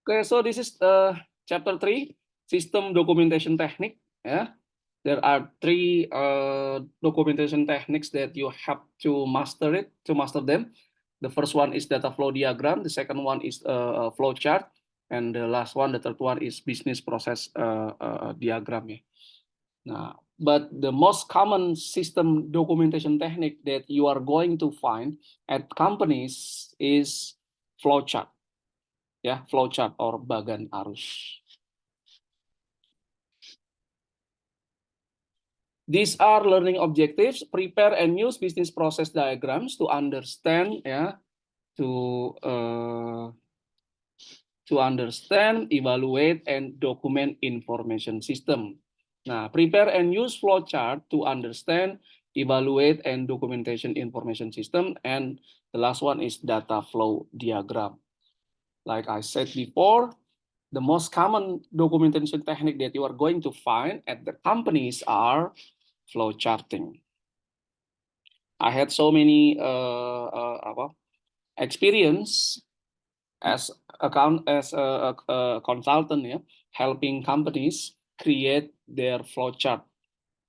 Okay, so this is chapter 3, system documentation technique. Yeah, there are three documentation techniques that you have to master them. The first one is data flow diagram. The second one is flow chart, and the last one, the third one is business process diagram. Yeah. Nah, but the most common system documentation technique that you are going to find at companies is flow chart. Ya, flowchart or bagan arus. These are learning objectives. Prepare and use business process diagrams to understand, ya, to understand, evaluate, and document information system. Nah, prepare and use flowchart to understand, evaluate, and documentation information system. And the last one is data flow diagram. Like I said before, the most common documentation technique that you are going to find at the companies are flow charting. I had so many experience as a consultant, yeah, helping companies create their flow chart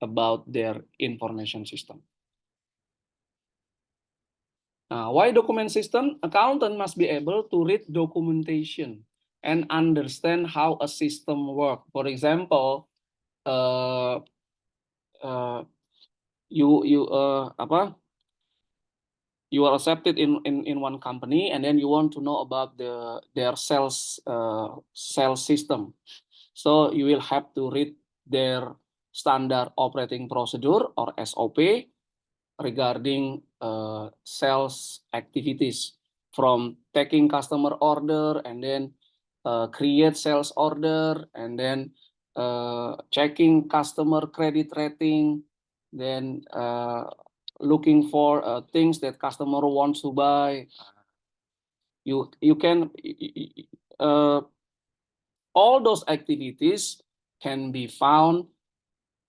about their information system. Why document system? Accountant must be able to read documentation and understand how a system works. For example, you are accepted in one company, and then you want to know about their sales system. So you will have to read their standard operating procedure or SOP regarding sales activities, from taking customer order and then create sales order, and then checking customer credit rating, then looking for things that customer wants to buy. You can all those activities can be found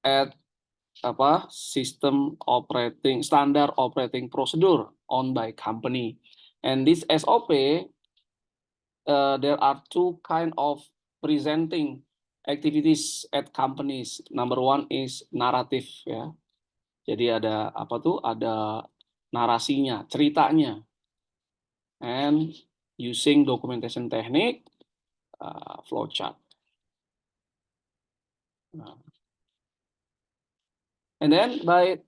at standard operating procedure owned by company. And this SOP, there are two kind of presenting activities at companies. Number one is naratif, ya. Jadi ada ada narasinya, ceritanya. And using documentation technique, flowchart. And then by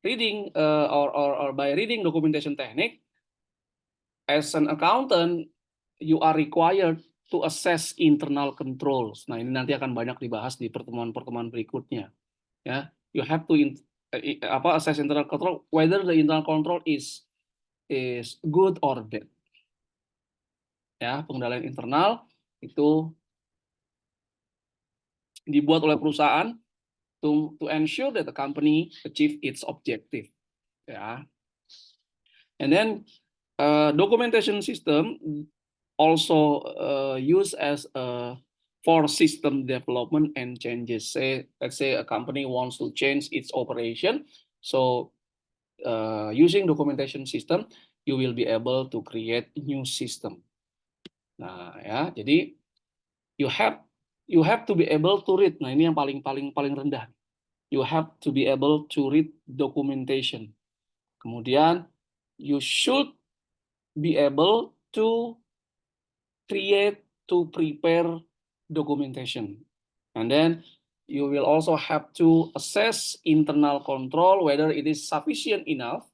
reading or by reading documentation technique, as an accountant, you are required to assess internal controls. Nah, ini nanti akan banyak dibahas di pertemuan-pertemuan berikutnya. Ya, you have to assess internal control, whether the internal control is good or bad. Ya, pengendalian internal itu dibuat oleh perusahaan to ensure that the company achieve its objective. Ya. And then documentation system also used as for system development and changes. Let's say a company wants to change its operation, so using documentation system, you will be able to create new system. Nah, ya, jadi you have to be able to read. Nah, ini yang paling rendah. You have to be able to read documentation. Kemudian you should be able to prepare documentation. And then you will also have to assess internal control, whether it is sufficient enough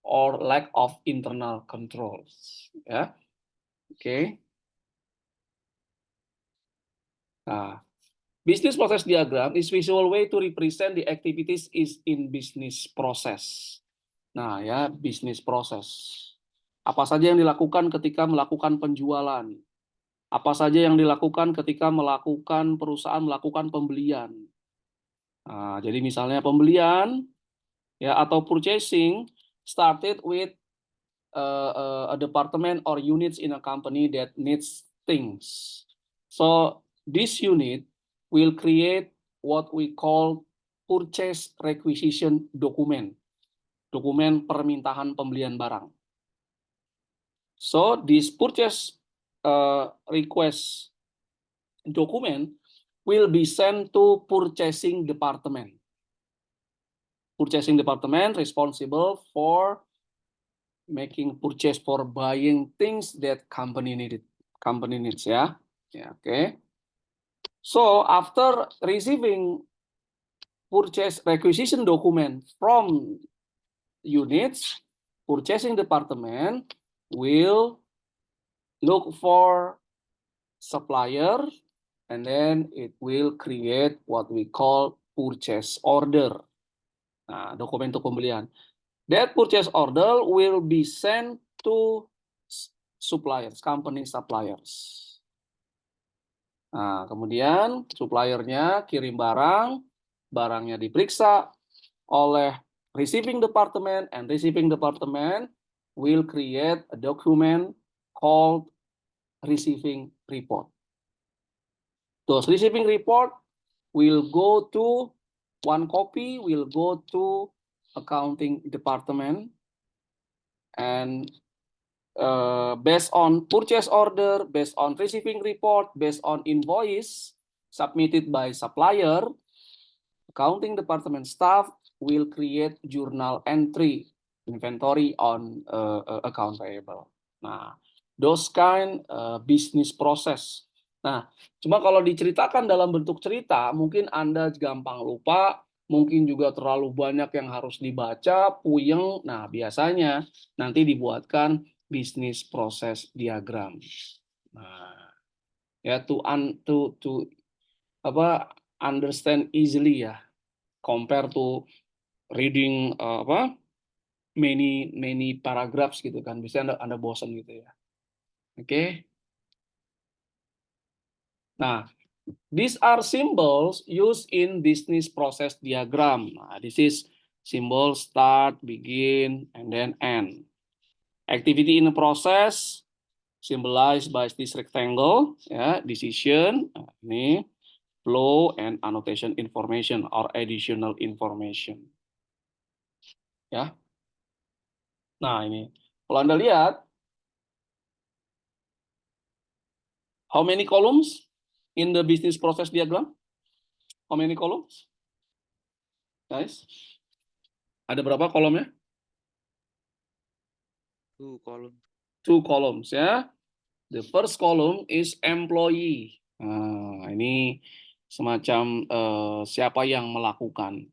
or lack of internal controls. Ya, oke. Nah, business process diagram is visual way to represent the activities is in business process. Nah, ya, business process. Apa saja yang dilakukan ketika melakukan penjualan? Apa saja yang dilakukan ketika perusahaan melakukan pembelian? Nah, jadi misalnya pembelian, ya, atau purchasing started with a department or units in a company that needs things. So this unit will create what we call purchase requisition document, dokumen permintaan pembelian barang. So this purchase request document will be sent to purchasing department. Purchasing department responsible for making purchase, for buying things that company needs, ya. Yeah, okay. So after receiving purchase requisition document from units, purchasing department will look for supplier, and then it will create what we call purchase order. Nah, dokumen untuk pembelian. That purchase order will be sent to suppliers, company suppliers. Nah, kemudian suppliernya kirim barang, barangnya diperiksa oleh receiving department, and receiving department will create a document called receiving report. Those receiving report will go to, one copy will go to accounting department, and based on purchase order, based on receiving report, based on invoice submitted by supplier, accounting department staff will create journal entry inventory on account payable. Nah, those kind business process. Nah, cuma kalau diceritakan dalam bentuk cerita, mungkin Anda gampang lupa, mungkin juga terlalu banyak yang harus dibaca, puyeng. Nah, biasanya nanti dibuatkan business process diagram. Nah, ya to understand easily ya, compare to reading many paragraphs gitu kan, bisa anda bosan gitu ya. Oke. Nah, these are symbols used in business process diagram. Nah, this is symbol start, begin, and then end. Activity in the process symbolized by this rectangle, ya, decision, nah, ini flow and annotation information or additional information. Ya. Nah, ini kalau Anda lihat, how many columns in the business process diagram? How many columns? Guys, ada berapa kolomnya? 2 column. 2 columns ya. The first column is employee. Nah, ini semacam siapa yang melakukan.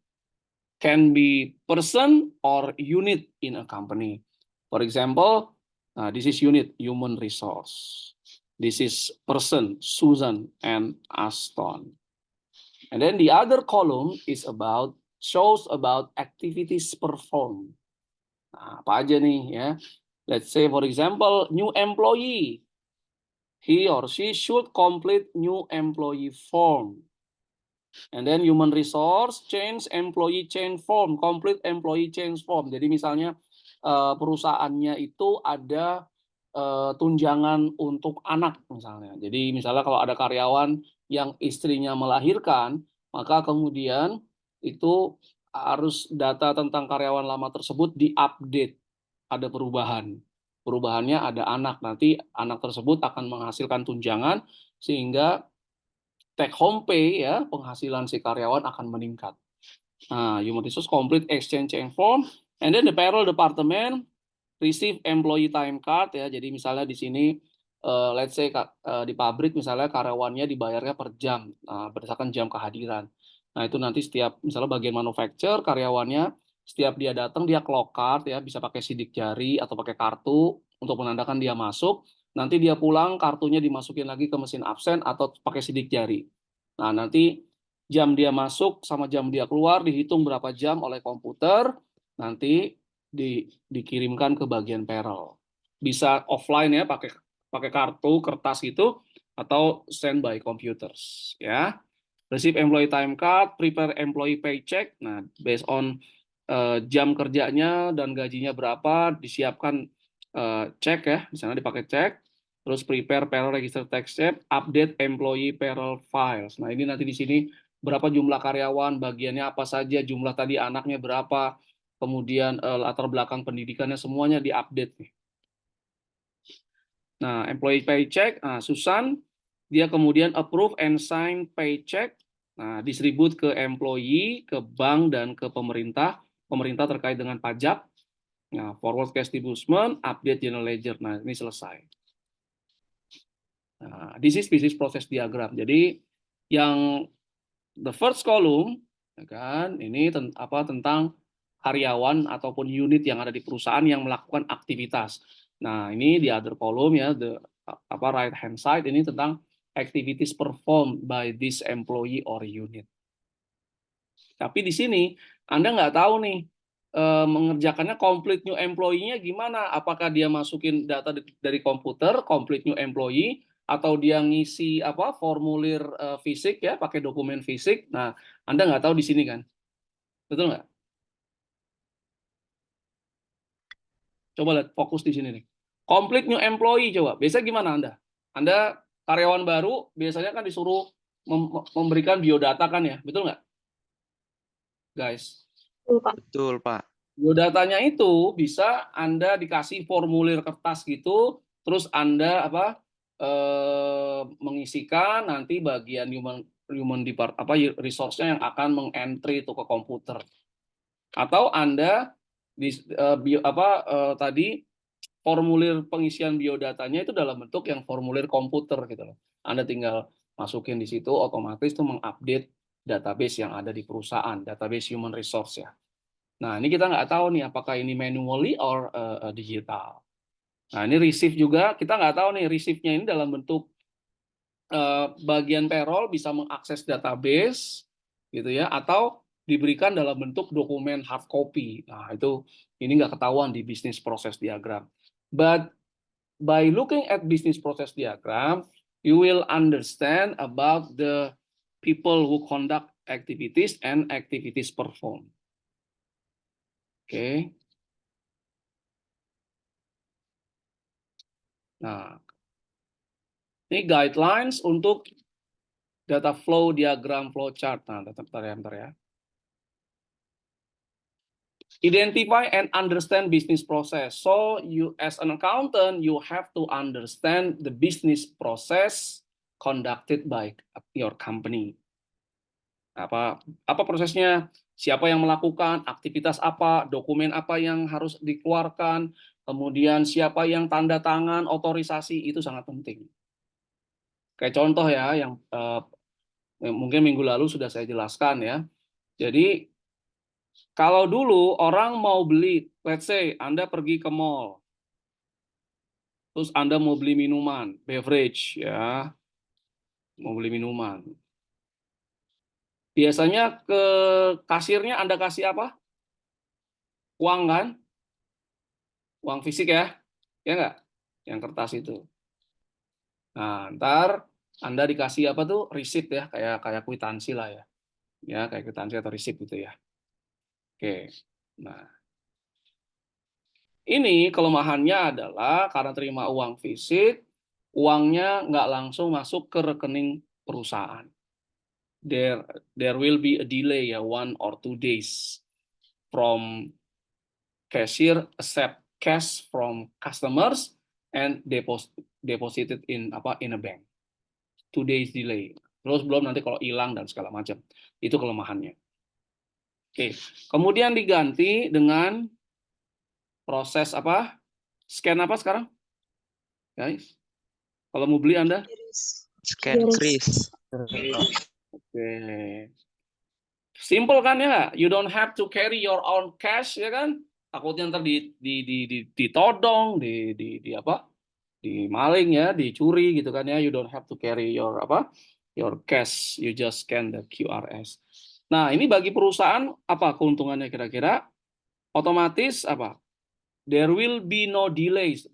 Can be person or unit in a company. For example, this is unit, human resource. This is person, Susan and Aston. And then the other column is shows about activities performed. Nah, apa aja nih ya? Let's say for example, new employee. He or she should complete new employee form. And then human resource, change employee change form, complete employee change form. Jadi misalnya perusahaannya itu ada tunjangan untuk anak misalnya. Jadi misalnya kalau ada karyawan yang istrinya melahirkan, maka kemudian itu harus data tentang karyawan lama tersebut diupdate. Ada perubahan. Perubahannya ada anak. Nanti anak tersebut akan menghasilkan tunjangan sehingga take home pay ya, penghasilan si karyawan akan meningkat. Nah, human resource complete exchange form, and then the payroll department receive employee time card ya. Jadi misalnya di sini let's say di pabrik misalnya karyawannya dibayarnya per jam, berdasarkan jam kehadiran. Nah, itu nanti setiap misalnya bagian manufacture karyawannya setiap dia datang dia clock card ya, bisa pakai sidik jari atau pakai kartu untuk menandakan dia masuk. Nanti dia pulang kartunya dimasukin lagi ke mesin absen atau pakai sidik jari. Nah, nanti jam dia masuk sama jam dia keluar dihitung berapa jam oleh komputer, nanti dikirimkan ke bagian payroll. Bisa offline ya, pakai kartu kertas gitu atau send by computers ya. Receive employee time card, prepare employee paycheck. Nah, based on jam kerjanya dan gajinya berapa, disiapkan cek ya, misalnya dipakai cek. Terus prepare payroll register tax check, update employee payroll files. Nah, ini nanti di sini berapa jumlah karyawan, bagiannya apa saja, jumlah tadi anaknya berapa, kemudian latar belakang pendidikannya semuanya diupdate nih. Nah, employee paycheck, nah, Susan, dia kemudian approve and sign paycheck, nah, distribute ke employee, ke bank, dan ke pemerintah. Pemerintah terkait dengan pajak. Nah, forward cash disbursement, update general ledger. Nah, ini selesai. Nah, this is business process diagram. Jadi, yang the first column, ya kan, ini tentang karyawan ataupun unit yang ada di perusahaan yang melakukan aktivitas. Nah, ini di other column ya, right hand side ini tentang activities performed by this employee or unit. Tapi di sini Anda nggak tahu nih mengerjakannya complete new employee-nya gimana? Apakah dia masukin data dari komputer, complete new employee, atau dia ngisi formulir fisik ya, pakai dokumen fisik. Nah, Anda nggak tahu di sini kan? Betul nggak? Coba lihat fokus di sini nih. Complete new employee coba. Biasanya gimana Anda? Anda karyawan baru biasanya kan disuruh memberikan biodata kan ya, betul nggak? Guys. Betul, Pak. Biodatanya itu bisa Anda dikasih formulir kertas gitu, terus Anda mengisikan nanti bagian human resource-nya yang akan mengentry itu ke komputer. Atau Anda tadi formulir pengisian biodatanya itu dalam bentuk yang formulir komputer gitu loh. Anda tinggal masukin di situ, otomatis itu mengupdate database yang ada di perusahaan, database human resource ya. Nah, ini kita nggak tahu nih apakah ini manually or digital. Nah, ini receive juga, kita nggak tahu nih receive-nya ini dalam bentuk bagian payroll bisa mengakses database gitu ya, atau diberikan dalam bentuk dokumen hard copy. Nah, itu ini nggak ketahuan di business process diagram. But by looking at business process diagram, you will understand about the people who conduct activities and activities performed. Oke. Nah, ini guidelines untuk data flow diagram flow chart. Nah, bentar ya. Identify and understand business process. So you as an accountant, you have to understand the business process conducted by your company. Apa prosesnya? Siapa yang melakukan, aktivitas apa, dokumen apa yang harus dikeluarkan, kemudian siapa yang tanda tangan, otorisasi, itu sangat penting. Kayak contoh ya, yang mungkin minggu lalu sudah saya jelaskan ya. Jadi, kalau dulu orang mau beli, let's say Anda pergi ke mall, terus Anda mau beli minuman, beverage ya, mau beli minuman. Biasanya ke kasirnya Anda kasih apa? Uang kan? Uang fisik ya nggak? Yang kertas itu. Nah, ntar Anda dikasih apa tuh? Receipt ya, kayak kwitansi lah ya. Ya, kayak kwitansi atau receipt gitu ya. Oke. Nah, ini kelemahannya adalah karena terima uang fisik, uangnya nggak langsung masuk ke rekening perusahaan. There will be a delay ya, 1 or 2 days from cashier accept cash from customers and deposited in a bank. 2 days delay. Terus belum nanti kalau hilang dan segala macam. Itu kelemahannya. Oke, kemudian diganti dengan proses apa? Scan apa sekarang? Guys, kalau mau beli Anda? Scan kris. Oke. Simple kan ya? You don't have to carry your own cash ya kan? Takutnya ntar ditodong, di maling ya, dicuri gitu kan ya. You don't have to carry your your cash. You just scan the QRS. Nah, ini bagi perusahaan apa keuntungannya kira-kira? Otomatis apa? There will be no delays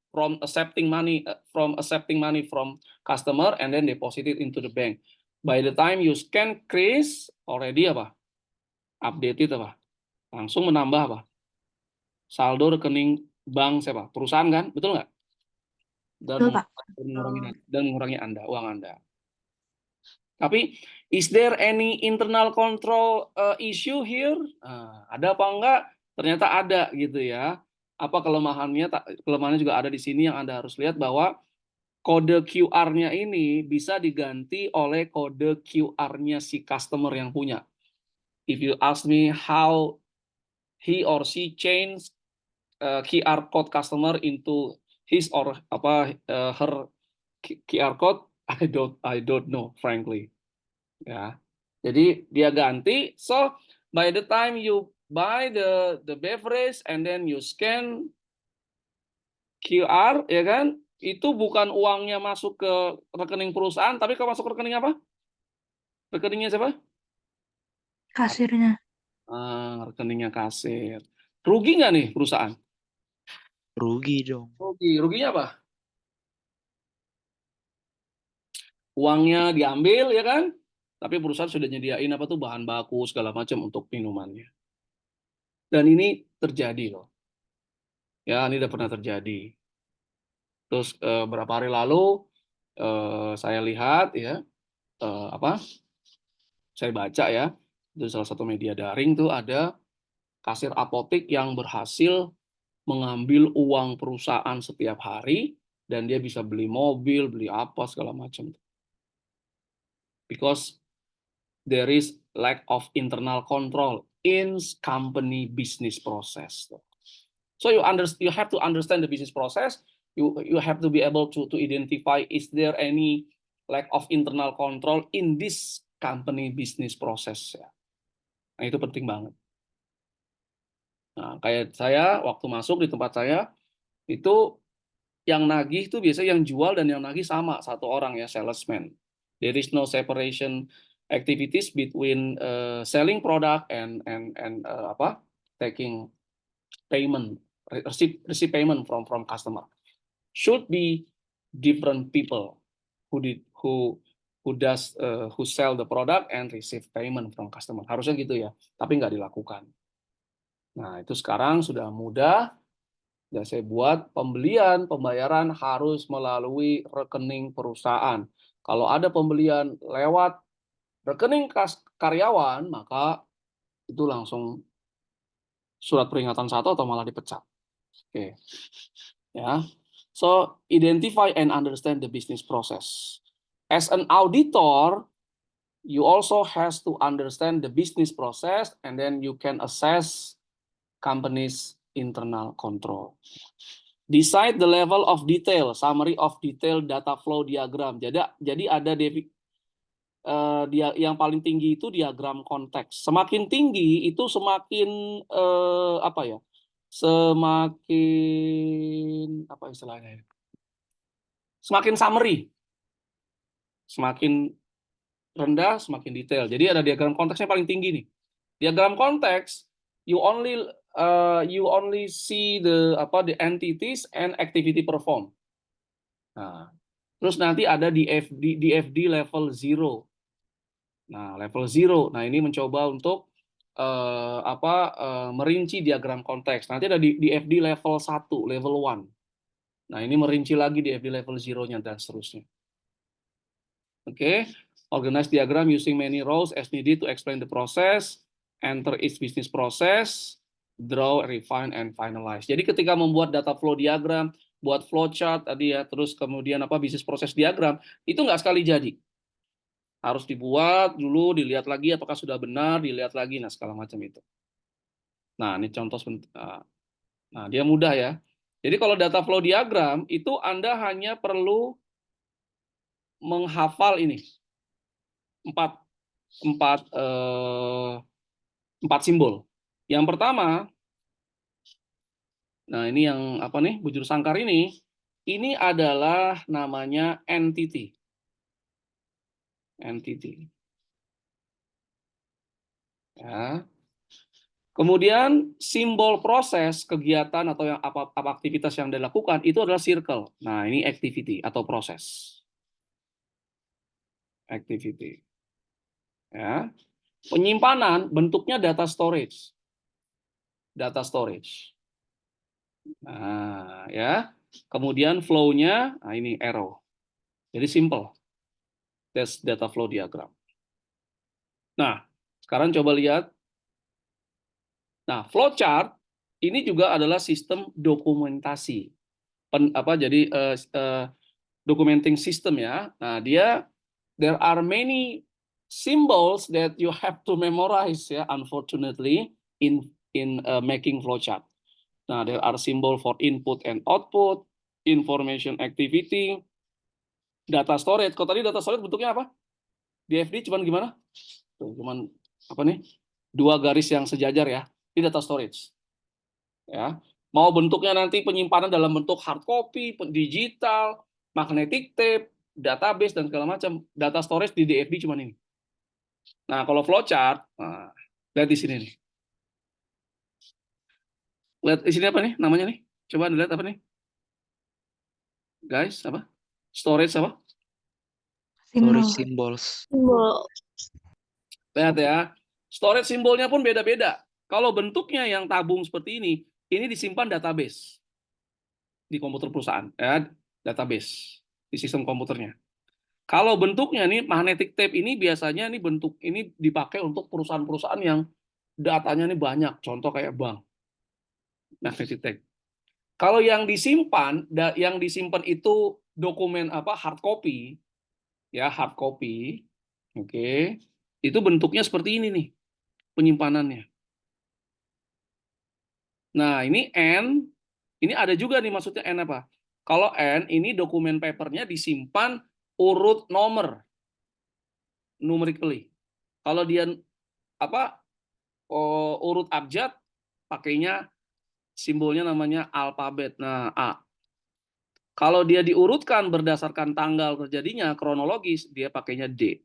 from accepting money from customer and then deposit it into the bank. By the time you scan kris already updated langsung menambah saldo rekening bank siapa? Perusahaan kan? Betul nggak? Dan mengurangi uang Anda. Tapi is there any internal control issue here? Ada apa enggak? Ternyata ada gitu ya. apa kelemahannya? Kelemahannya juga ada di sini yang Anda harus lihat bahwa kode QR-nya ini bisa diganti oleh kode QR-nya si customer yang punya. If you ask me how he or she change QR code customer into his or her QR code, I don't know, frankly. Ya, jadi dia ganti. So by the time you buy the beverage and then you scan QR, ya kan, itu bukan uangnya masuk ke rekening perusahaan, tapi kalau masuk ke rekening apa? Rekeningnya siapa? Kasirnya. Rekeningnya kasir. Rugi nggak nih perusahaan? Rugi dong. Rugi. Ruginya apa? Uangnya diambil, ya kan? Tapi perusahaan sudah nyediain apa tuh bahan baku segala macam untuk minumannya. Dan ini terjadi loh. Ya, ini udah pernah terjadi. Terus beberapa hari lalu saya lihat ya saya baca ya di salah satu media daring tuh ada kasir apotek yang berhasil mengambil uang perusahaan setiap hari dan dia bisa beli mobil, beli apa segala macam. Because there is lack of internal control in company business process. So you have to understand the business process. You have to be able to identify is there any lack of internal control in this company business process. Nah, itu penting banget. Nah, kayak saya waktu masuk di tempat saya itu yang nagih itu biasanya yang jual dan yang nagih sama satu orang ya, salesman. There is no separation activities between selling product and taking payment, receive payment from customer. Should be different people who sell the product and receive payment from customer. Harusnya gitu ya, tapi nggak dilakukan. Nah, itu sekarang sudah mudah. Dan saya buat pembayaran harus melalui rekening perusahaan. Kalau ada pembelian lewat rekening karyawan, maka itu langsung surat peringatan 1 atau malah dipecat. Oke. Ya. So, identify and understand the business process. As an auditor, you also has to understand the business process and then you can assess company's internal control. Decide the level of detail, summary of detail data flow diagram. Jadi ada dia yang paling tinggi itu diagram konteks. Semakin tinggi itu semakin semakin apa istilahnya? Semakin summary. Semakin rendah semakin detail. Jadi ada diagram konteksnya paling tinggi nih. Diagram konteks you only see the entities and activity performed. Nah, terus nanti ada DFD level 0. Nah, level 0. Nah, ini mencoba untuk merinci diagram konteks. Nanti ada DFD level 1, level 1. Nah, ini merinci lagi DFD level 0-nya dan seterusnya. Oke. Organize diagram using many rows as needed to explain the process, enter each business process, draw, refine, and finalize. Jadi ketika membuat data flow diagram, buat flow chart tadi ya, terus kemudian business process diagram, itu nggak sekali jadi. Harus dibuat dulu, dilihat lagi apakah sudah benar, dilihat lagi, nah segala macam itu. Nah, ini contoh nah, dia mudah ya. Jadi kalau data flow diagram, itu Anda hanya perlu menghafal ini. Empat simbol. Yang pertama, nah ini yang bujur sangkar ini adalah namanya entity. Ya. Kemudian simbol proses kegiatan atau yang apa aktivitas yang dilakukan itu adalah circle. Nah, ini activity atau proses. Activity. Ya. Penyimpanan bentuknya data storage. Data storage. Nah, ya. Kemudian flow-nya, nah ini arrow. Jadi simple. That's data flow diagram. Nah, sekarang coba lihat. Nah, flow chart ini juga adalah sistem dokumentasi. Documenting system ya. Nah, there are many symbols that you have to memorize ya, unfortunately in making flowchart. Nah, there are symbol for input and output, information activity, data storage. Kalau tadi data storage bentuknya apa? DFD cuman gimana? Tuh, cuman apa nih? 2 garis yang sejajar ya. Ini data storage. Ya. Mau bentuknya nanti penyimpanan dalam bentuk hard copy, digital, magnetic tape, database dan segala macam. Data storage di DFD cuman ini. Nah, kalau flowchart, nah, lihat di sini nih. Lihat di sini apa nih namanya nih? Coba lihat apa nih? Guys, apa? Storage apa? Storage Simbol. symbols. Lihat ya. Storage simbolnya pun beda-beda. Kalau bentuknya yang tabung seperti ini disimpan database di komputer perusahaan, ya, database di sistem komputernya. Kalau bentuknya nih magnetic tape ini biasanya nih bentuk ini dipakai untuk perusahaan-perusahaan yang datanya nih banyak, contoh kayak bank. Magnetic tape. Kalau yang disimpan itu dokumen apa hard copy, ya hard copy, oke, itu bentuknya seperti ini nih penyimpanannya. Nah ini N, ini ada juga nih maksudnya N apa? Kalau N ini dokumen papernya disimpan urut nomor, numerically. Kalau dia apa urut abjad, pakainya simbolnya namanya alfabet. Nah A. Kalau dia diurutkan berdasarkan tanggal terjadinya kronologis, dia pakainya D.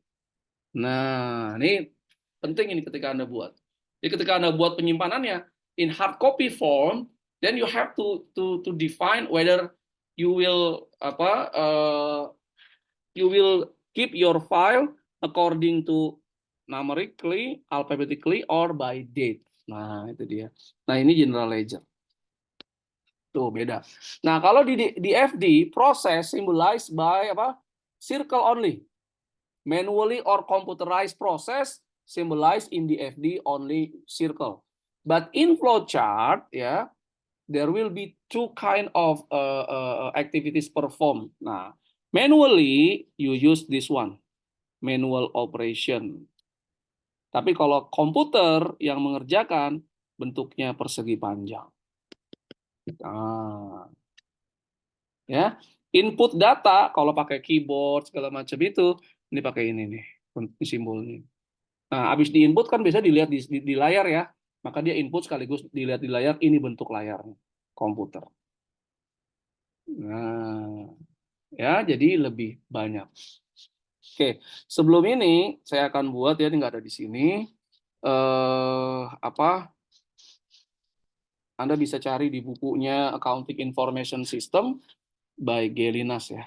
Nah, ini penting ini ketika Anda buat. Jadi ketika Anda buat penyimpanannya in hard copy form, then you have to define whether you will you will keep your file according to numerically, alphabetically, or by date. Nah, itu dia. Nah, ini general ledger. Tuh beda. Nah, kalau di FD proses symbolized by apa? Circle only. Manually or computerized process symbolized in the FD only circle. But in flowchart, ya, there will be 2 kind of activities performed. Nah, manually you use this one, manual operation. Tapi kalau komputer yang mengerjakan bentuknya persegi panjang. Nah, ya, input data kalau pakai keyboard segala macam itu, ini pakai ini nih, simbolnya. Nah, habis diinput kan bisa dilihat di layar ya. Maka dia input sekaligus dilihat di layar, ini bentuk layarnya, komputer. Nah, ya jadi lebih banyak. Oke, sebelum ini saya akan buat ya, ini nggak ada di sini. Anda bisa cari di bukunya Accounting Information System by Gelinas ya.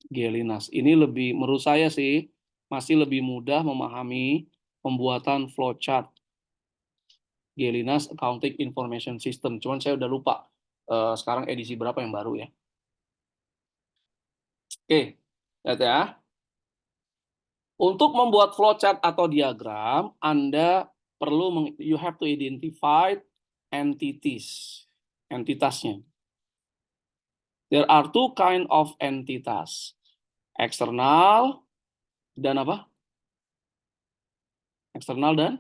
Gelinas. Ini lebih, menurut saya sih, masih lebih mudah memahami pembuatan flowchart. Gelinas Accounting Information System. Cuman saya udah lupa sekarang edisi berapa yang baru ya. Oke, lihat ya. Untuk membuat flowchart atau diagram, Anda perlu you have to identify entitasnya. There are 2 kind of entitas. Eksternal dan apa? Eksternal dan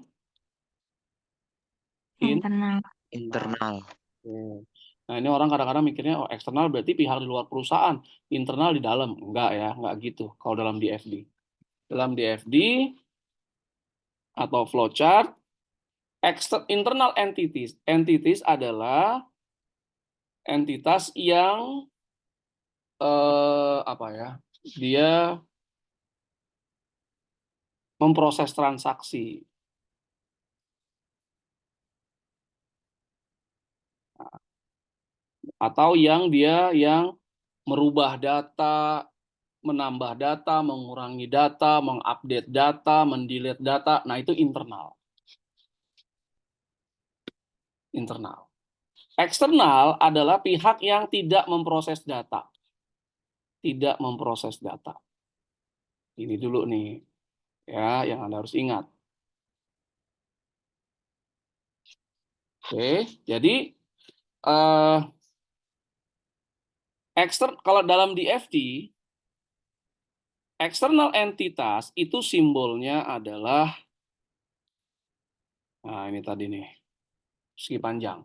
Internal. Internal. Nah, ini orang kadang-kadang mikirnya oh eksternal berarti pihak di luar perusahaan, internal di dalam. Enggak ya, enggak gitu kalau dalam DFD. Dalam DFD atau flowchart, internal entities adalah entitas yang apa ya? Dia memproses transaksi. Atau yang merubah data, menambah data, mengurangi data, mengupdate data, mendelete data. Nah, itu internal. Internal. Eksternal adalah pihak yang tidak memproses data. Tidak memproses data. Ini dulu nih, ya, yang Anda harus ingat. Oke, jadi kalau dalam DFT, external entitas itu simbolnya adalah, nah ini tadi nih, segi panjang.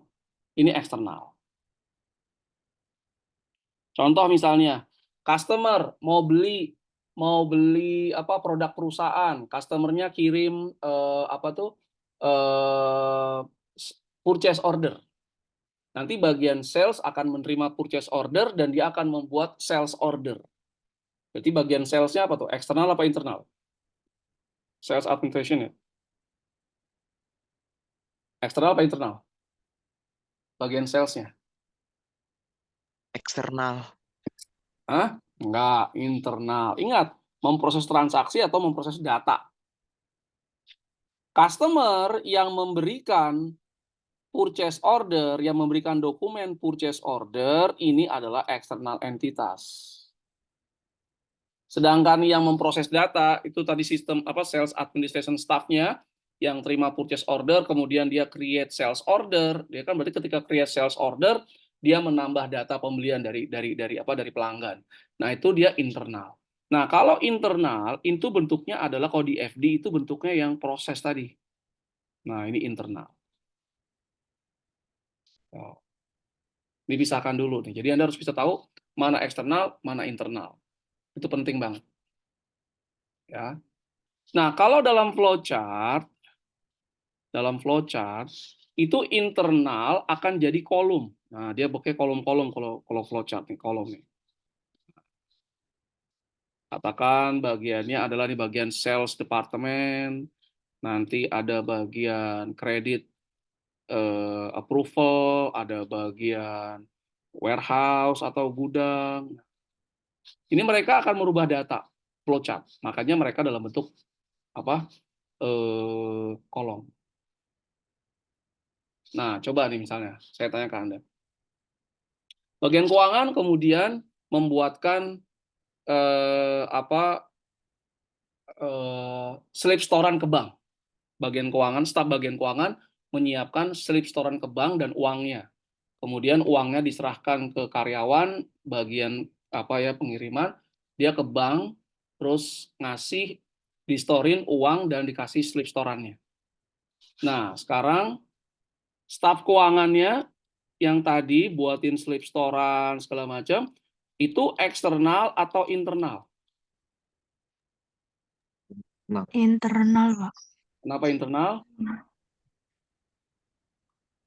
Ini eksternal. Contoh misalnya, customer mau beli apa produk perusahaan, customernya kirim purchase order. Nanti bagian sales akan menerima purchase order dan dia akan membuat sales order. Berarti bagian salesnya apa tuh? Eksternal apa internal? Sales administration ya. Eksternal apa internal? Bagian salesnya. Eksternal. Hah? Enggak, internal. Ingat, memproses transaksi atau memproses data. Customer yang memberikan purchase order, yang memberikan dokumen purchase order, ini adalah external entitas. Sedangkan yang memproses data, itu tadi sistem sales administration staff-nya, yang terima purchase order, kemudian dia create sales order, dia kan berarti ketika create sales order, dia menambah data pembelian dari pelanggan. Nah, itu dia internal. Nah, kalau internal, itu bentuknya adalah kalau di FD itu bentuknya yang proses tadi. Nah, ini internal. Oh. Dipisahkan dulu nih. Jadi Anda harus bisa tahu mana eksternal, mana internal. Itu penting banget. Ya. Nah, kalau dalam flowchart itu internal akan jadi kolom. Nah, dia pakai kolom-kolom kalau flowchart nih, kolom nih. Katakan bagiannya adalah di bagian sales department, nanti ada bagian credit approval, ada bagian warehouse atau gudang. Ini mereka akan merubah data flowchart. Makanya mereka dalam bentuk kolom. Nah, coba nih misalnya, saya tanya ke Anda. Bagian keuangan kemudian membuatkan slip setoran ke bank. Staf bagian keuangan menyiapkan slip setoran ke bank dan uangnya. Kemudian uangnya diserahkan ke karyawan bagian pengiriman, dia ke bank terus ngasih distorin uang dan dikasih slip setorannya. Nah, sekarang staf keuangannya yang tadi buatin slip setoran segala macam itu eksternal atau internal? Internal, Pak. Kenapa internal?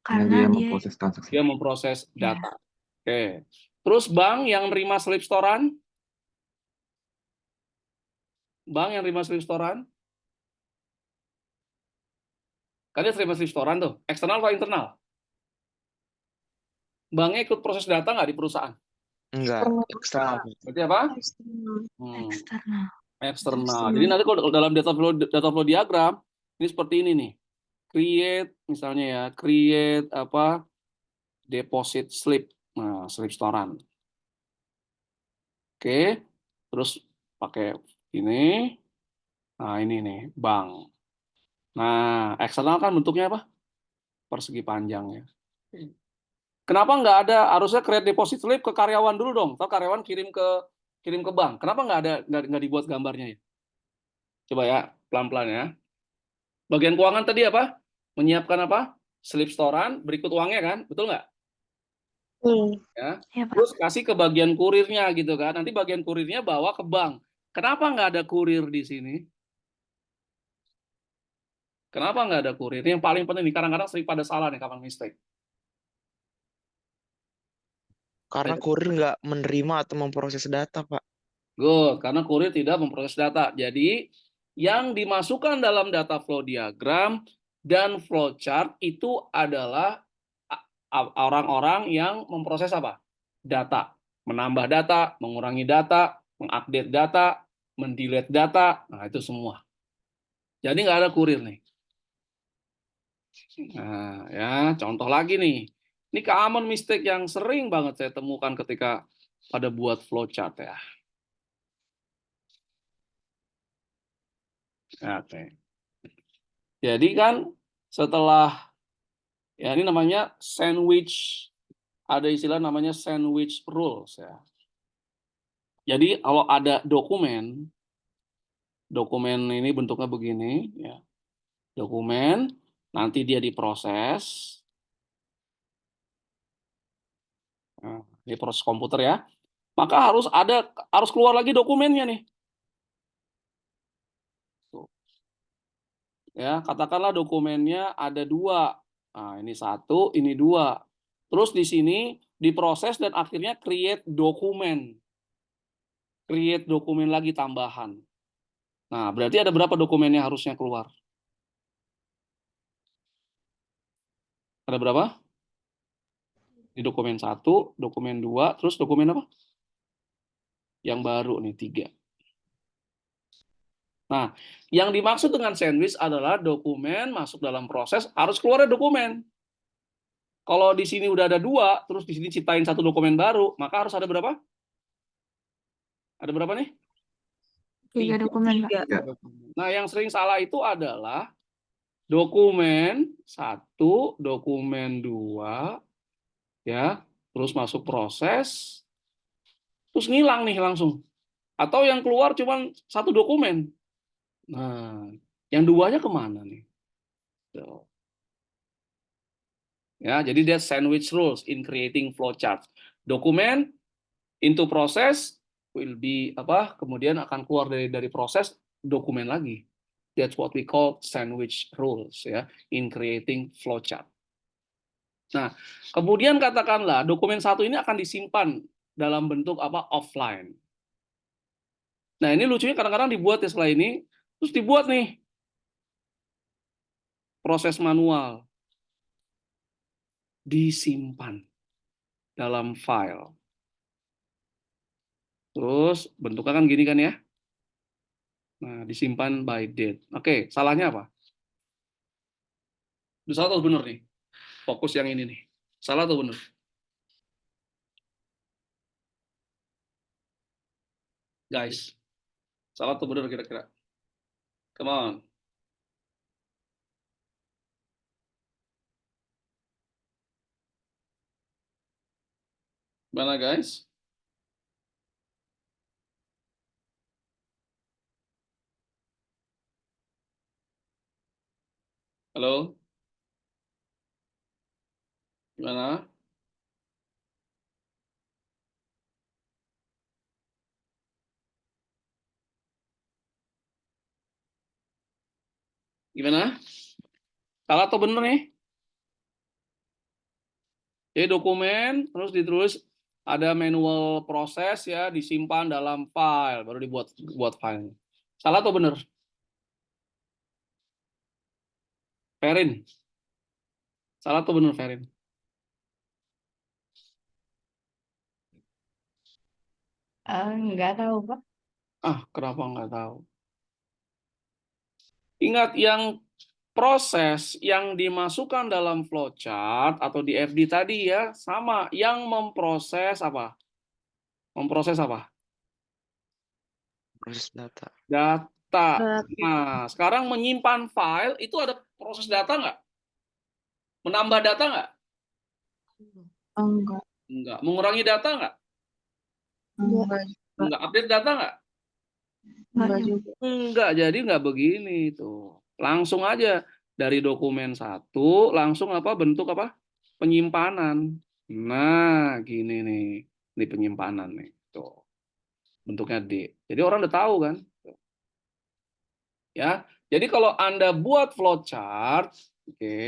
Karena dia memproses transaksi. Dia memproses ya, data. Oke. Terus bank yang nerima slip setoran? Bank yang nerima slip setoran? Kan dia terima slip setoran tuh. Eksternal atau internal? Banknya ikut proses data nggak di perusahaan? Enggak, eksternal. Berarti apa? eksternal. Eksternal. Jadi nanti kalau dalam data flow diagram, ini seperti ini nih. Create misalnya ya, create deposit slip. Nah, slip setoran. Oke. Terus pakai ini. Nah, ini nih, bank. Nah, eksternal kan bentuknya apa? Persegi panjang ya. Kenapa nggak ada? Harusnya create deposit slip ke karyawan dulu dong. Atau karyawan kirim ke bank. Kenapa nggak dibuat gambarnya ya? Coba ya, pelan-pelan ya. Bagian keuangan tadi apa? Menyiapkan apa? Slip setoran, berikut uangnya kan? Betul nggak? Ya. Ya, Pak. Terus kasih ke bagian kurirnya gitu kan. Nanti bagian kurirnya bawa ke bank. Kenapa nggak ada kurir di sini? Kenapa nggak ada kurir? Ini yang paling penting nih. Kadang-kadang sering pada salah nih, kapan mistake. Karena kurir nggak menerima atau memproses data, Pak. Good, karena kurir tidak memproses data. Jadi, yang dimasukkan dalam data flow diagram dan flowchart itu adalah orang-orang yang memproses apa? Data. Menambah data, mengurangi data, mengupdate data, mendelete data. Nah, itu semua. Jadi nggak ada kurir nih. Nah, ya, contoh lagi nih. Ini common mistake yang sering banget saya temukan ketika pada buat flowchart ya. Oke. Jadi kan setelah Ya, ini namanya sandwich. Ada istilah namanya sandwich rules ya. Jadi kalau ada dokumen ini bentuknya begini ya. Dokumen, nanti dia diproses. Nah, ini proses komputer ya. Maka harus keluar lagi dokumennya nih. Tuh. Ya, katakanlah dokumennya ada 2. Nah, ini 1, ini 2. Terus di sini diproses dan akhirnya create dokumen. Create dokumen lagi tambahan. Nah, berarti ada berapa dokumennya harusnya keluar? Ada berapa? Di dokumen 1, dokumen 2, terus dokumen apa? Yang baru nih 3. Nah, yang dimaksud dengan sandwich adalah dokumen masuk dalam proses harus keluar dokumen. Kalau di sini udah ada 2, terus di sini ciptain 1 dokumen baru, maka harus ada berapa? Ada berapa nih? 3 dokumen, Pak. Nah, yang sering salah itu adalah dokumen 1, dokumen 2, ya, terus masuk proses, terus ngilang nih langsung. Atau yang keluar cuma 1 dokumen. Nah, yang 2-nya kemana nih? Tuh. Ya, jadi dia sandwich rules in creating flowchart. Dokumen into process will be kemudian akan keluar dari proses dokumen lagi. That's what we call sandwich rules ya in creating flowchart. Nah, kemudian katakanlah dokumen 1 ini akan disimpan dalam bentuk offline. Nah, ini lucunya kadang-kadang dibuat ya setelah ini, terus dibuat nih proses manual disimpan dalam file. Terus bentuknya kan gini kan ya. Nah, disimpan by date. Oke, salahnya apa? Itu salah atau benar nih? Fokus yang ini nih. Salah atau benar? Guys, salah atau benar kira-kira? Come on. Mana guys? Halo? Gimana? Gimana? Salah atau benar nih? Jadi dokumen, terus ditulis ada manual proses ya, disimpan dalam file, baru buat file. Salah atau benar? Ferin. Salah atau benar, Ferin? Nggak tahu, Pak. Kenapa nggak tahu? Ingat, yang proses yang dimasukkan dalam flowchart atau di FD tadi ya, sama. Yang memproses apa? Memproses apa? Proses data. Data. Nah, sekarang menyimpan file, itu ada proses data nggak? Menambah data nggak? Enggak. Enggak. Mengurangi data nggak? Enggak. Enggak. Update data nggak? Enggak juga. Enggak. Jadi nggak begini tuh. Langsung aja dari dokumen 1, langsung bentuk penyimpanan. Nah, gini nih. Ini penyimpanan nih. Tuh. Bentuknya D. Jadi orang udah tahu kan? Ya. Jadi kalau Anda buat flowchart, oke.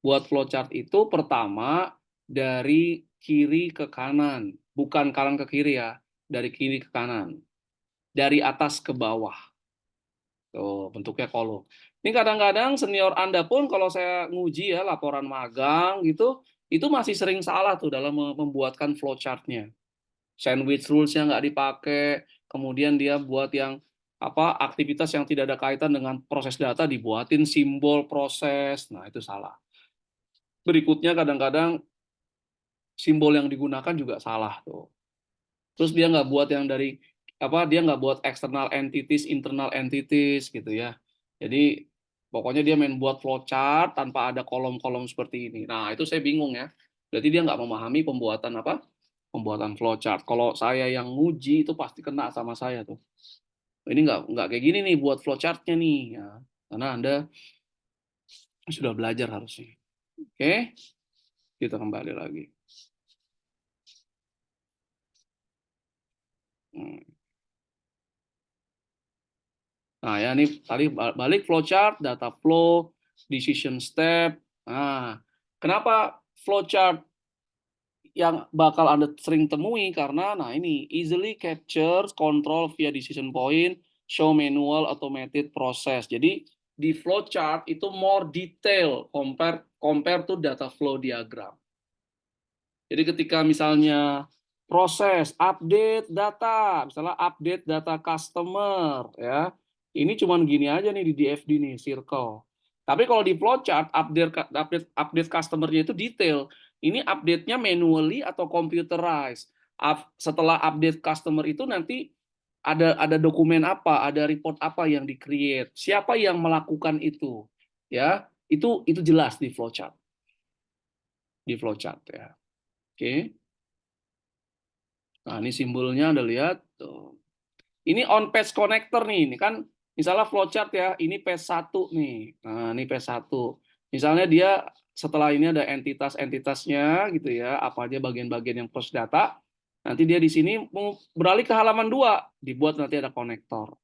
Buat flowchart itu pertama dari kiri ke kanan, bukan kanan ke kiri ya, dari kiri ke kanan, dari atas ke bawah. Tuh, bentuknya kolom. Ini kadang-kadang senior Anda pun kalau saya nguji ya laporan magang gitu, itu masih sering salah tuh dalam membuatkan flowchart-nya. Sandwich rules-nya nggak dipakai, kemudian dia buat yang aktivitas yang tidak ada kaitan dengan proses data dibuatin simbol proses. Nah, itu salah. Berikutnya kadang-kadang simbol yang digunakan juga salah tuh. Terus dia nggak buat yang dari dia nggak buat external entities, internal entities gitu ya. Jadi Pokoknya dia main buat flowchart tanpa ada kolom-kolom seperti ini. Nah, itu saya bingung ya. Berarti dia nggak memahami pembuatan apa? Pembuatan flowchart. Kalau saya yang nguji itu pasti kena sama saya tuh. Ini nggak kayak gini nih buat flowchartnya nih. Ya, karena Anda sudah belajar harusnya. Oke, kita kembali lagi. Nah, ya ini tadi balik flowchart, data flow, decision step. Nah, kenapa flowchart yang bakal Anda sering temui? Karena nah ini easily captures control via decision point, show manual automated process. Jadi di flowchart itu more detail compare to data flow diagram. Jadi ketika misalnya proses update data, misalnya update data customer, ya, ini cuman gini aja nih di DFD nih, circle. Tapi kalau di flowchart update customernya itu detail. Ini update-nya manually atau computerized. Setelah update customer itu nanti ada dokumen apa, ada report apa yang di-create, siapa yang melakukan itu, ya, itu jelas di flowchart, ya. Oke. Nah, ini simbolnya Anda lihat tuh. Ini on page connector nih. Ini kan misalnya flowchart ya, ini page 1 nih. Nah, ini page 1. Misalnya dia setelah ini ada entitas-entitasnya gitu ya, apa aja bagian-bagian yang proses data. Nanti dia di sini mau beralih ke halaman 2, dibuat nanti ada konektor.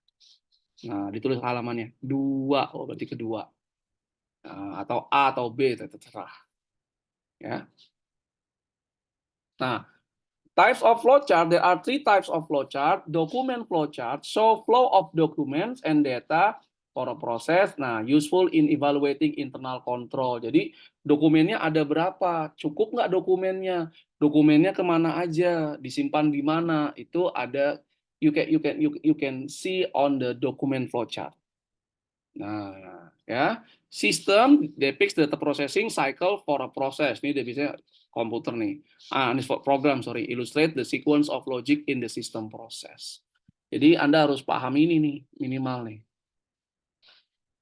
Nah, ditulis halamannya 2, oh berarti kedua. Nah, atau A atau B terserah. Ya. Nah, types of flowchart, there are 3 types of flowchart. Document flowchart, show flow of documents and data for a process. Nah, useful in evaluating internal control. Jadi dokumennya ada berapa? Cukup nggak dokumennya? Dokumennya kemana aja? Disimpan di mana? Itu ada you can see on the document flowchart. Nah, ya, sistem depicts data processing cycle for a process. Ini dia bisa komputer nih. Ini program, sorry, illustrate the sequence of logic in the system process. Jadi Anda harus paham ini nih, minimal nih.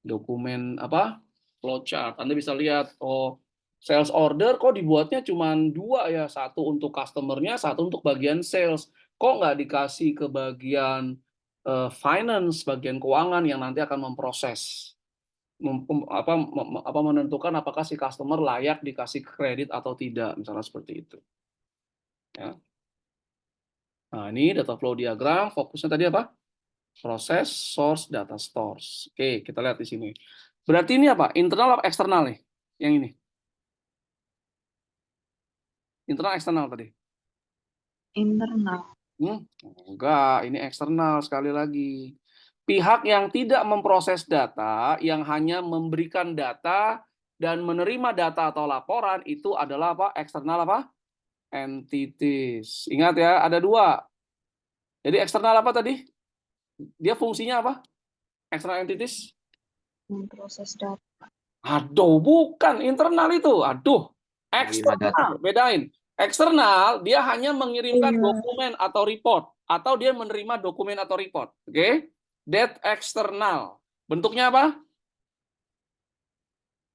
Dokumen apa? Flowchart. Anda bisa lihat, oh, sales order kok dibuatnya cuma 2 ya, satu untuk customernya, satu untuk bagian sales. Kok nggak dikasih ke bagian finance, bagian keuangan yang nanti akan memproses, menentukan apakah si customer layak dikasih kredit atau tidak, misalnya seperti itu. Ya. Nah, ini data flow diagram, fokusnya tadi apa? Proses, source, data stores. Oke, kita lihat di sini. Berarti ini apa? Internal atau eksternal nih? Yang ini. Internal, eksternal tadi? Internal. Enggak, ini eksternal sekali lagi. Pihak yang tidak memproses data, yang hanya memberikan data dan menerima data atau laporan, itu adalah apa? Eksternal apa? Entities. Ingat ya, ada 2. Jadi eksternal apa tadi? Dia fungsinya apa? External entities? Memproses data. Aduh, bukan internal itu. Aduh, eksternal. Bedain. Eksternal, dia hanya mengirimkan dokumen atau report. Atau dia menerima dokumen atau report. Oke? That eksternal. Bentuknya apa?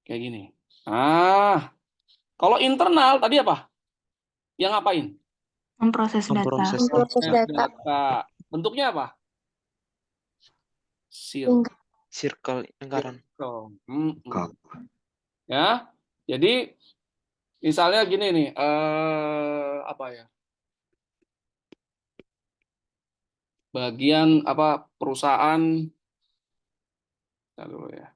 Kayak gini. Kalau internal, tadi apa? Yang ngapain? Memproses data. Memproses Data. Bentuknya apa? circle lingkaran. Ya, jadi misalnya gini nih, apa ya? Bagian apa perusahaan? Dulu ya.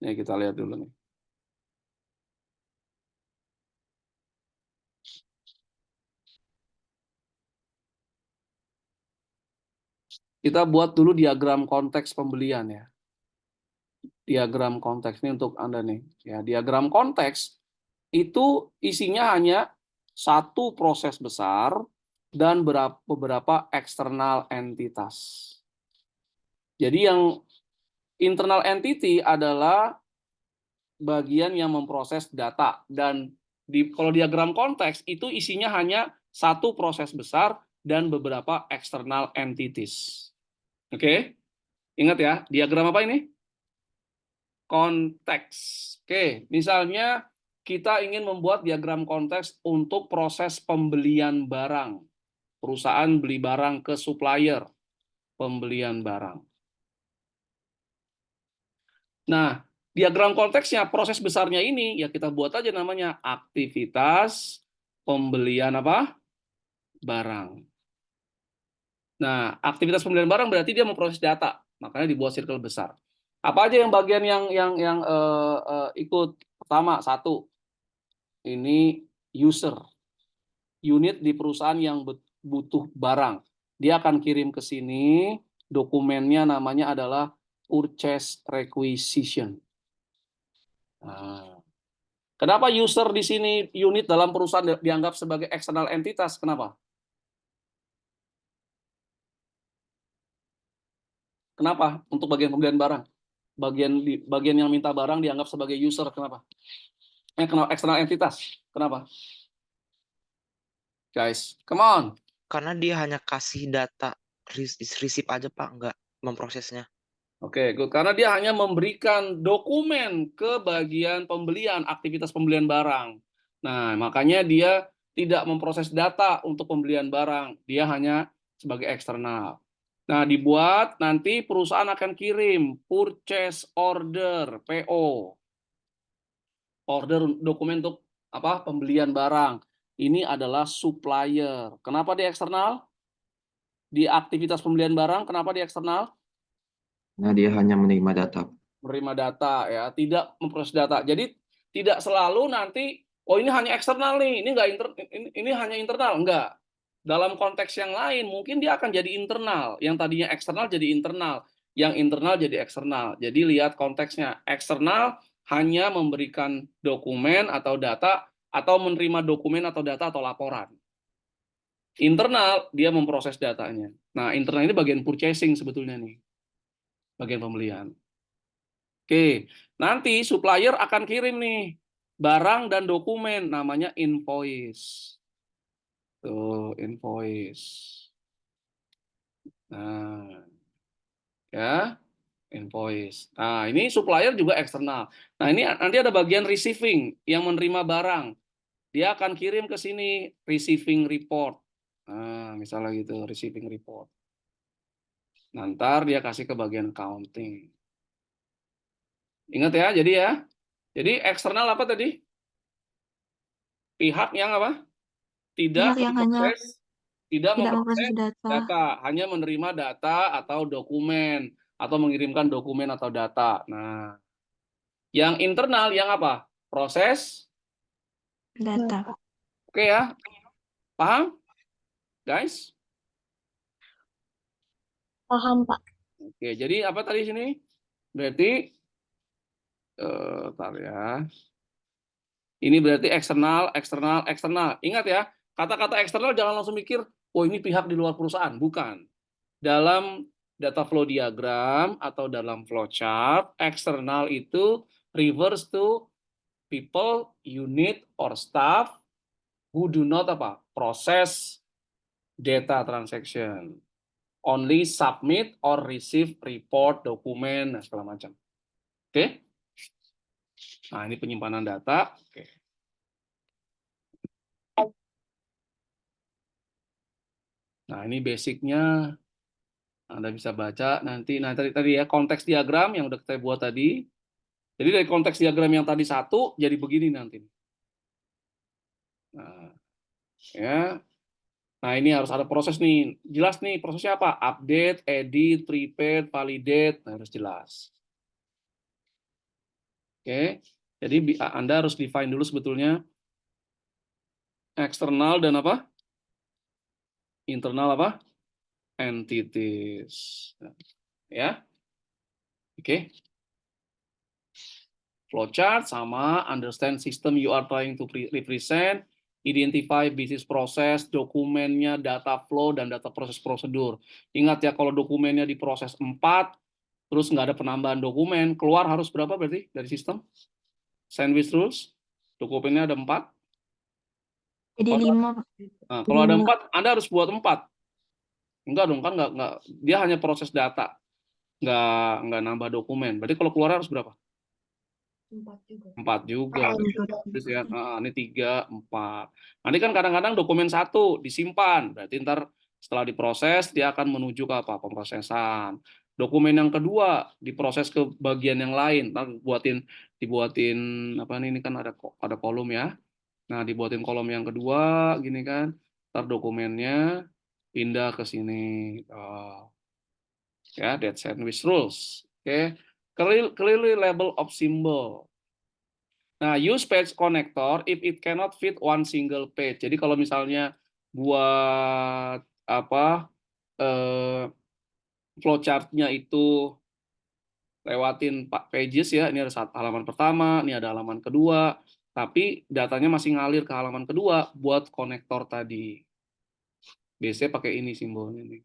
Nih kita lihat dulu nih. Kita buat dulu diagram konteks pembelian ya. Diagram konteks ini untuk Anda nih. Ya, diagram konteks itu isinya hanya satu proses besar dan beberapa eksternal entitas. Jadi yang internal entity adalah bagian yang memproses data, dan kalau diagram konteks itu isinya hanya satu proses besar dan beberapa external entities. Oke, ingat ya, diagram apa ini? Konteks. Oke, misalnya kita ingin membuat diagram konteks untuk proses pembelian barang. Perusahaan beli barang ke supplier, pembelian barang. Nah, diagram konteksnya, proses besarnya ini, ya kita buat aja namanya aktivitas pembelian apa? Barang. Nah, aktivitas pembelian barang berarti dia memproses data, makanya dibuat circle besar. Apa aja yang bagian yang ikut? Pertama, satu, ini user, unit di perusahaan yang butuh barang. Dia akan kirim ke sini, dokumennya namanya adalah purchase requisition. Nah, kenapa user di sini unit dalam perusahaan dianggap sebagai eksternal entitas? Kenapa? Kenapa? Untuk bagian pembelian barang. Bagian yang minta barang dianggap sebagai user. Kenapa? Kenapa eksternal entitas? Kenapa? Guys, come on. Karena dia hanya kasih data receipt aja Pak, nggak memprosesnya. Oke, good. Karena dia hanya memberikan dokumen ke bagian pembelian, aktivitas pembelian barang. Nah, makanya dia tidak memproses data untuk pembelian barang. Dia hanya sebagai eksternal. Nah, dibuat nanti perusahaan akan kirim purchase order, PO. Order dokumen untuk apa? Pembelian barang. Ini adalah supplier. Kenapa dia eksternal? Di aktivitas pembelian barang, kenapa dia eksternal? Nah, dia hanya menerima data. Menerima data ya, tidak memproses data. Jadi tidak selalu nanti oh ini hanya eksternal nih, ini enggak ini hanya internal, enggak. Dalam konteks yang lain mungkin dia akan jadi internal, yang tadinya eksternal jadi internal, yang internal jadi eksternal. Jadi lihat konteksnya. Eksternal hanya memberikan dokumen atau data atau menerima dokumen atau data atau laporan. Internal dia memproses datanya. Nah, internal ini bagian purchasing sebetulnya nih. Bagian pembelian. Oke, nanti supplier akan kirim nih barang dan dokumen namanya invoice. Tuh, invoice. Nah, ya, invoice. Nah, ini supplier juga eksternal. Nah, ini nanti ada bagian receiving yang menerima barang. Dia akan kirim ke sini receiving report. Nah, misalnya gitu, receiving report. Nanti dia kasih ke bagian accounting. Ingat ya, jadi eksternal apa tadi? Pihak yang apa? Tidak Pihak yang hanya tidak tidak memproses memproses data. data, hanya menerima data atau dokumen atau mengirimkan dokumen atau data. Nah, yang internal yang apa? Proses Data. Oke ya. Paham? Guys? Paham, Pak. Oke, jadi apa tadi sini? Berarti bentar ya. Ini berarti eksternal, eksternal, eksternal. Ingat ya, kata-kata eksternal jangan langsung mikir, oh ini pihak di luar perusahaan. Bukan. Dalam data flow diagram atau dalam flowchart, eksternal itu refers to people, unit, or staff who do not apa? Process data transaction. Only submit or receive report, dokumen, dan segala macam. Oke? Nah, ini penyimpanan data. Oke. Nah, ini basicnya Anda bisa baca nanti. Nah, tadi ya konteks diagram yang udah kita buat tadi. Jadi dari konteks diagram yang tadi satu jadi begini nanti. Nah, ya. Nah, ini harus ada proses nih. Jelas nih prosesnya apa? Update, edit, prepare, validate. Nah, harus jelas. Oke. Jadi Anda harus define dulu sebetulnya eksternal dan apa? Internal apa? Entities. Ya. Oke. Flowchart sama understand system you are trying to represent, identify business process, dokumennya, data flow, dan data proses prosedur. Ingat ya, kalau dokumennya diproses 4, terus nggak ada penambahan dokumen, keluar harus berapa berarti dari sistem? Sandwich rules, dokumennya ada 4. Jadi 5. Nah, kalau ada 4, Anda harus buat 4. Enggak dong, kan nggak dia hanya proses data, nggak nambah dokumen. Berarti kalau keluar harus berapa? 4 juga. Terus ya, ini 3, 4. Nanti kan kadang-kadang dokumen 1 disimpan, berarti ntar setelah diproses dia akan menuju ke apa? Pemrosesan. Dokumen yang kedua diproses ke bagian yang lain, ntar dibuatin apa nih? Ini kan ada kolom ya. Nah, dibuatin kolom yang kedua gini kan. Ntar dokumennya pindah ke sini. Ya, that sandwich rules. Oke. Clearly label of symbol. Nah, use page connector if it cannot fit one single page. Jadi kalau misalnya buat apa flowchart-nya itu lewatin pages ya, ini ada halaman pertama, ini ada halaman kedua, tapi datanya masih ngalir ke halaman kedua buat konektor tadi. Biasanya pakai ini simbolnya nih.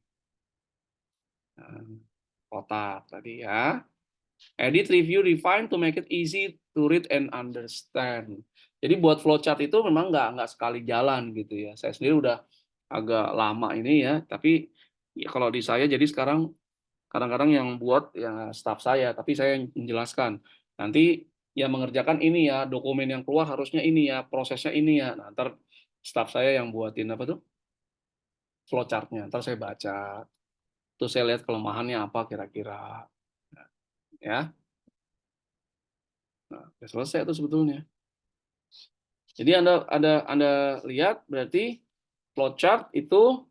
Nah, kotak tadi ya. Edit, review, refine to make it easy to read and understand. Jadi buat flowchart itu memang nggak sekali jalan gitu ya. Saya sendiri udah agak lama ini ya, tapi ya kalau di saya jadi sekarang kadang-kadang yang buat ya staff saya, tapi saya yang menjelaskan. Nanti yang mengerjakan ini ya, dokumen yang keluar harusnya ini ya, prosesnya ini ya. Nah, ntar staff saya yang buatin apa tuh? Flowchart-nya. Ntar saya baca. Terus saya lihat kelemahannya apa kira-kira. Ya. Nah, udah selesai itu sebetulnya. Jadi Anda lihat berarti flowchart itu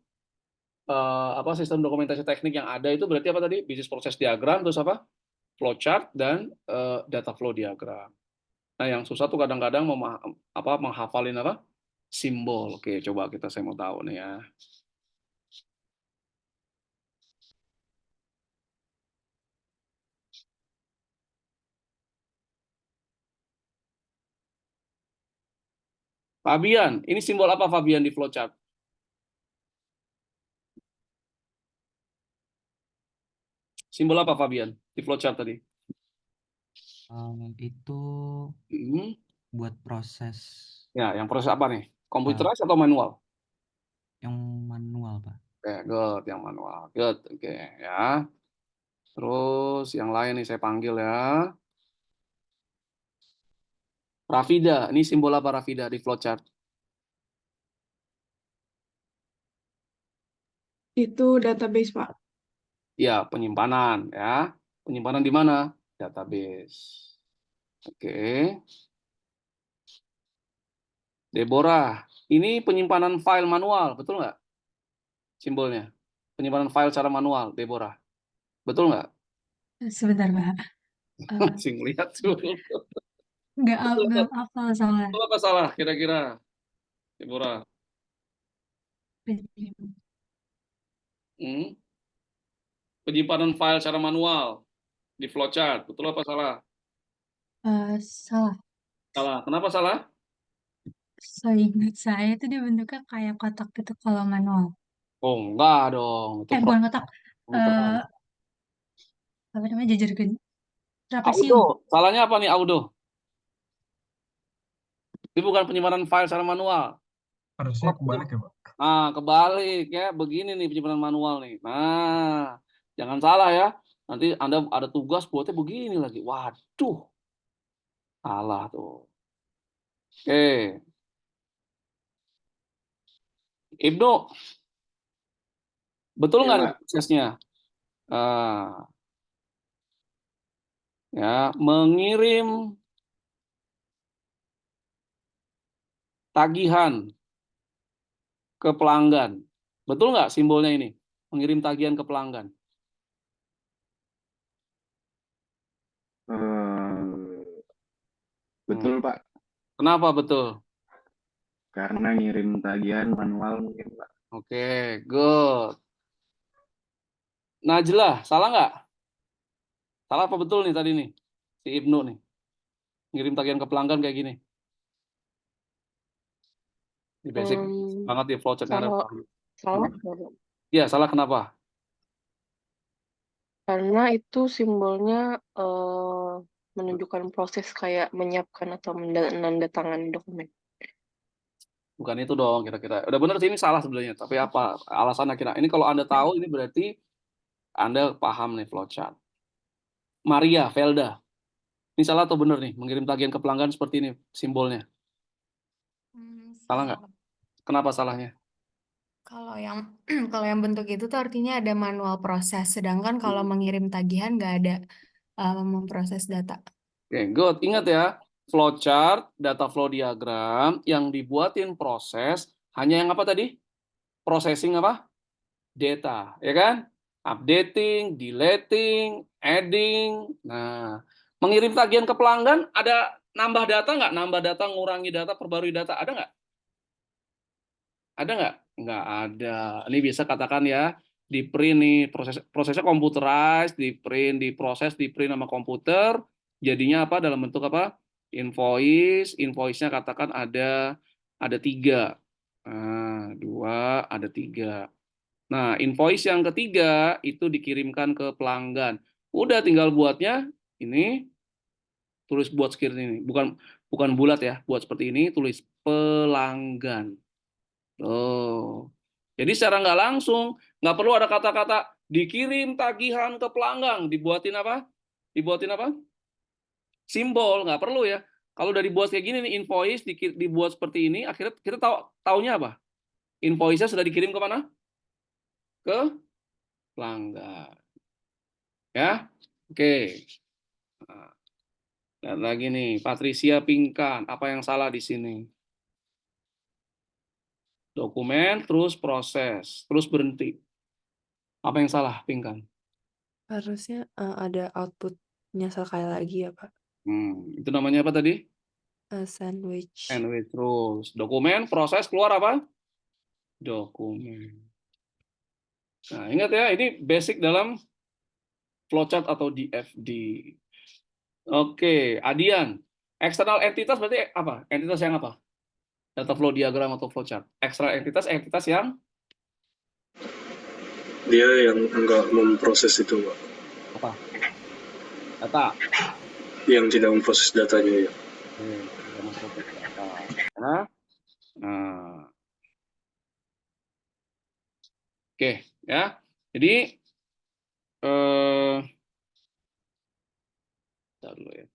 apa sistem dokumentasi teknik yang ada itu berarti apa tadi? Business process diagram terus apa? Flowchart dan data flow diagram. Nah, yang susah tuh kadang-kadang menghafalin apa? Simbol. Oke, coba saya mau tahu nih ya. Fabian, ini simbol apa Fabian di flowchart? Simbol apa Fabian di flowchart tadi? Itu Hmm. buat proses Ya, yang proses apa nih? Computerized atau manual? yang manual, Pak. Oke, good, yang manual. Good, oke ya. Terus yang lain nih saya panggil ya. Rafida, ini simbol apa Rafida di flowchart? Itu database, Pak. Ya, penyimpanan ya. Penyimpanan di mana? Database. Oke. Deborah, ini penyimpanan file manual, betul nggak? Simbolnya. Penyimpanan file secara manual, Deborah. Betul nggak? Sebentar, Pak. Masih ngeliat tuh. Nggak hafal soalnya. Betul apa salah kira-kira, Deborah? Hmm? Penyimpanan file secara manual di flowchart, betul apa salah? Salah. Salah. Kenapa salah? Seingat saya itu dia bentuknya kayak kotak gitu kalau manual. Oh, enggak dong. Itu Bukan kotak. komputer. Apa namanya, jajar gini. Audo. Trapesium. Salahnya apa nih Audo? Ini bukan penyimpanan file secara manual. Harusnya kebalik ya, Pak. Nah, kebalik ya. Begini nih penyimpanan manual nih. Nah, jangan salah ya. Nanti Anda ada tugas buatnya begini lagi. Waduh. Salah tuh. Oke. Ibnu, betul Ya, nggak nih Pak. prosesnya? Ah, ya, mengirim tagihan ke pelanggan. Betul nggak simbolnya ini? Mengirim tagihan ke pelanggan. Betul, Pak. Kenapa betul? Karena ngirim tagihan manual mungkin, Pak. Oke, good. Najlah, salah nggak? Salah apa betul nih tadi nih? Si Ibnu nih. Ngirim tagihan ke pelanggan kayak gini. Di basic banget di flowchart-nya ada. Salah, Iya, salah kenapa? karena itu simbolnya menunjukkan proses kayak menyiapkan atau menandatangani dokumen. Bukan itu dong kira-kira. Udah bener sih ini salah sebenarnya. Tapi apa alasannya kira? Ini kalau Anda tahu ini berarti Anda paham nih flowchart. Maria, Velda. Ini salah atau bener nih? Mengirim tagihan ke pelanggan seperti ini simbolnya. Salah nggak? Kenapa salahnya? Kalau yang kalau yang bentuk itu tuh artinya ada manual proses, sedangkan kalau mengirim tagihan nggak ada memproses data. Oke, good. Ingat ya, flowchart, data flow diagram yang dibuatin proses hanya yang apa tadi? Processing apa? Data, ya kan? Updating, deleting, adding. Nah, mengirim tagihan ke pelanggan ada nambah data nggak? Nambah data, ngurangi data, perbarui data, ada nggak? Ada nggak? Nggak ada. Ini bisa katakan ya, di print nih, prosesnya computerized, di print, diproses, di print sama komputer, jadinya apa? Dalam bentuk apa? Invoice-nya katakan ada 3. Nah, 2, ada 3. Nah, invoice yang ketiga itu dikirimkan ke pelanggan. Udah tinggal buatnya ini, tulis buat seperti ini. Bukan bulat ya, buat seperti ini, tulis pelanggan. Oh. Jadi secara nggak langsung, nggak perlu ada kata-kata dikirim tagihan ke pelanggan, dibuatin apa? Dibuatin apa? Simbol, nggak perlu ya. Kalau udah dibuat kayak gini nih, invoice dibuat seperti ini, akhirnya kita taunya apa? Invoice-nya sudah dikirim ke mana? Ke pelanggan. Ya, oke. Nah, lihat lagi nih, Patricia Pinkan, apa yang salah di sini? Dokumen, terus proses, terus berhenti. Apa yang salah, Pinkan? Harusnya ada outputnya sekali lagi ya Pak. Itu namanya apa tadi? Sandwich. Sandwich terus. Dokumen, proses, keluar apa? Dokumen. Nah, ingat ya, ini basic dalam flowchart atau DFD. Oke, Adian. External entitas berarti apa? Entitas yang apa? Data flow diagram atau flowchart. External entitas yang Dia yang enggak memproses itu, Pak. apa? Data. Yang tidak memproses datanya ya. Tidak memproses data. Nah. Oke, ya. Jadi bentar dulu ya.